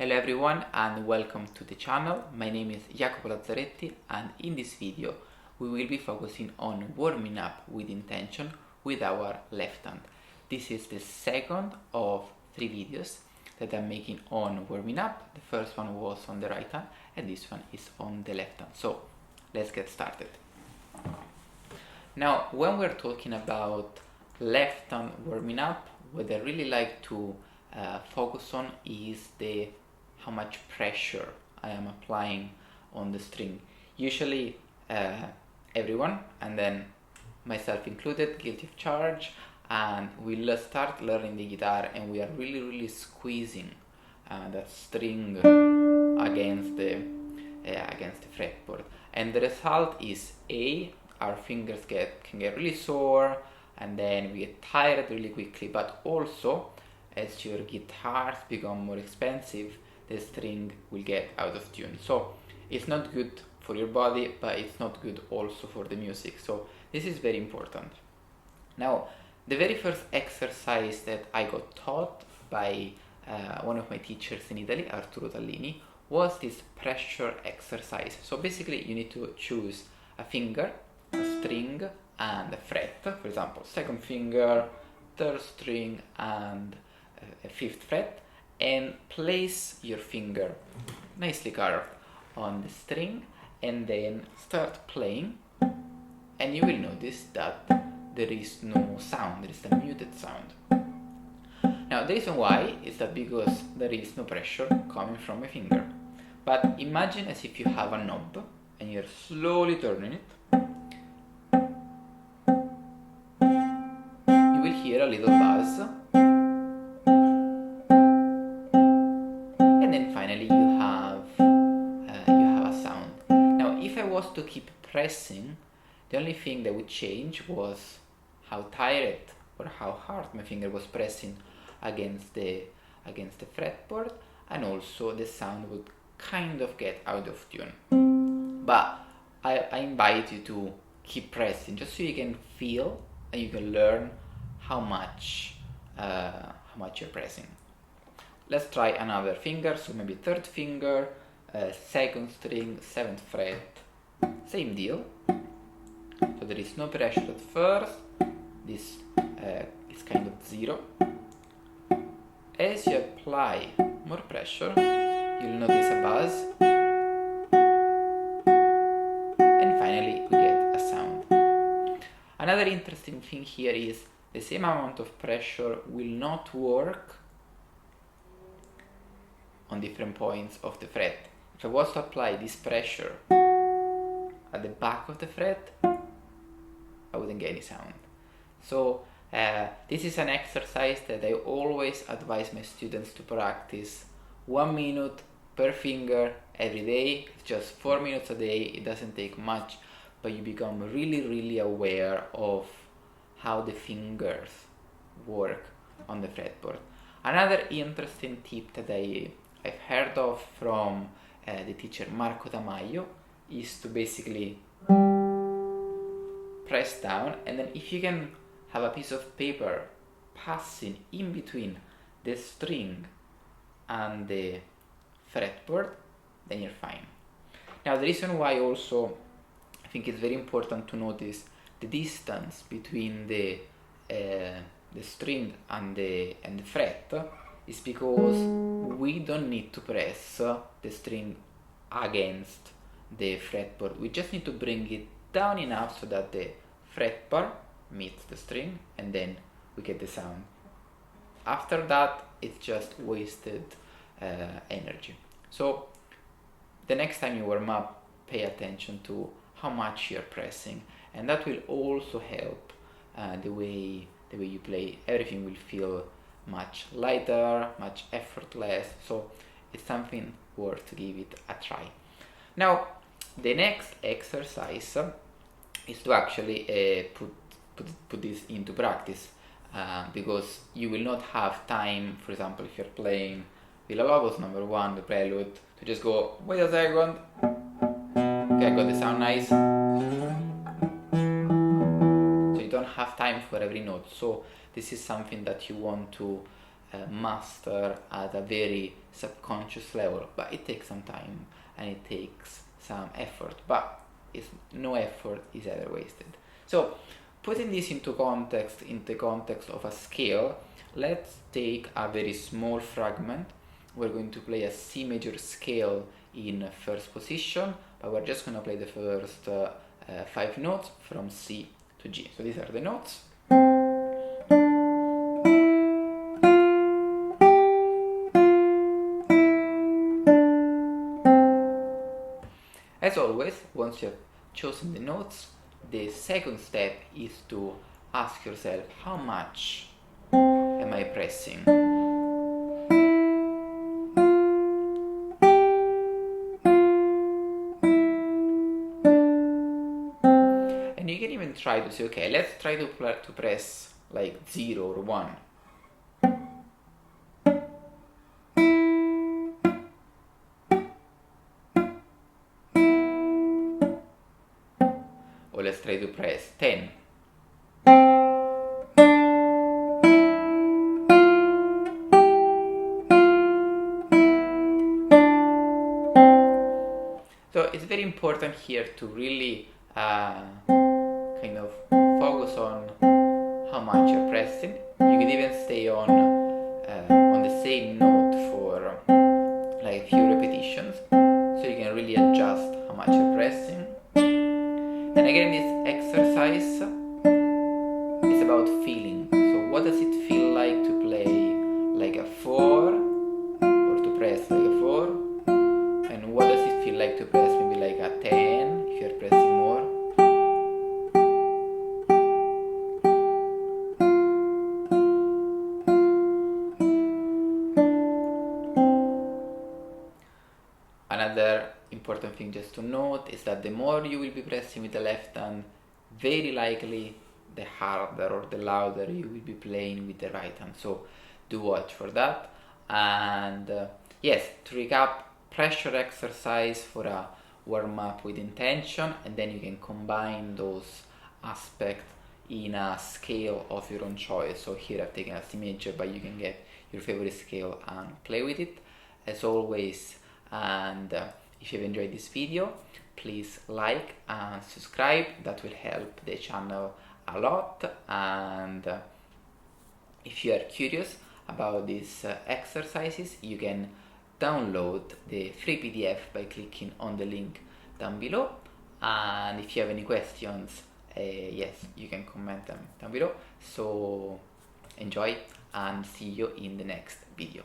Hello everyone and welcome to the channel. My name is Jacopo Lazzaretti and in this video we will be focusing on warming up with intention with our left hand. This is the second of 3 videos that I'm making on warming up. The first one was on the right hand and this one is on the left hand. So let's get started. Now when we're talking about left hand warming up, what I really like to focus on is how much pressure I am applying on the string. Usually everyone, and then myself included, guilty of charge, and we'll start learning the guitar and we are really squeezing that string against the fretboard, and the result is our fingers can get really sore and then we get tired really quickly, but also as your guitars become more expensive, the string will get out of tune. So it's not good for your body, but it's not good also for the music. So this is very important. Now, the very first exercise that I got taught by one of my teachers in Italy, Arturo Tallini, was this pressure exercise. So basically you need to choose a finger, a string, and a fret. For example, second finger, third string, and a fifth fret, and place your finger nicely carved on the string and then start playing, and you will notice that there is no sound, there is a muted sound. Now the reason why is that because there is no pressure coming from my finger. But imagine as if you have a knob and you're slowly turning it. You will hear a little buzz, and then finally you have a sound. Now if I was to keep pressing, the only thing that would change was how tired or how hard my finger was pressing against the fretboard, and also the sound would kind of get out of tune. But I invite you to keep pressing just so you can feel and you can learn how much you're pressing. Let's try another finger, so maybe third finger, second string, 7th fret, same deal. So there is no pressure at first, this is kind of 0. As you apply more pressure, you'll notice a buzz, and finally we get a sound. Another interesting thing here is the same amount of pressure will not work on different points of the fret. If I was to apply this pressure at the back of the fret, I wouldn't get any sound. So this is an exercise that I always advise my students to practice 1 minute per finger every day. It's just 4 minutes a day, it doesn't take much, but you become really aware of how the fingers work on the fretboard. Another interesting tip that I've heard of from the teacher Marco Tamayo is to basically press down, and then if you can have a piece of paper passing in between the string and the fretboard, then you're fine. Now the reason why also I think it's very important to notice the distance between the string and the fret is because we don't need to press the string against the fretboard. We just need to bring it down enough so that the fret bar meets the string and then we get the sound. After that it's just wasted energy. So the next time you warm up, pay attention to how much you're pressing, and that will also help the way you play. Everything will feel much lighter, much effortless, so it's something worth to give it a try. Now the next exercise is to actually put this into practice, because you will not have time, for example if you're playing Villalobos number 1, the prelude, to just go, wait a second, okay, I got the sound nice. So you don't have time for every note. So this is something that you want to master at a very subconscious level, but it takes some time and it takes some effort, but no effort is ever wasted. So putting this into the context of a scale, let's take a very small fragment. We're going to play a C major scale in first position, but we're just going to play the first 5 notes from C to G. So these are the notes. As always, once you have chosen the notes, the second step is to ask yourself, how much am I pressing? And you can even try to say, okay, let's try to press like 0 or 1. Or let's try to press 10. So it's very important here to really kind of focus on how much you're pressing. You can even stay on the same note for like a few repetitions, so you can really adjust how much you're pressing. And again, this exercise is about feeling. So what does it feel like to play like a 4 or to press like a 4? And what does it feel like to press maybe like a 10 if you're pressing more? Another important thing just to note is that the more you will be pressing with the left hand, very likely the harder or the louder you will be playing with the right hand. So do watch for that. And yes, to recap, pressure exercise for a warm-up with intention, and then you can combine those aspects in a scale of your own choice. So here I've taken a C major, but you can get your favorite scale and play with it. As always, and if you've enjoyed this video, please like and subscribe. That will help the channel a lot. And if you are curious about these exercises, you can download the free PDF by clicking on the link down below. And if you have any questions, yes, you can comment them down below. So enjoy and see you in the next video.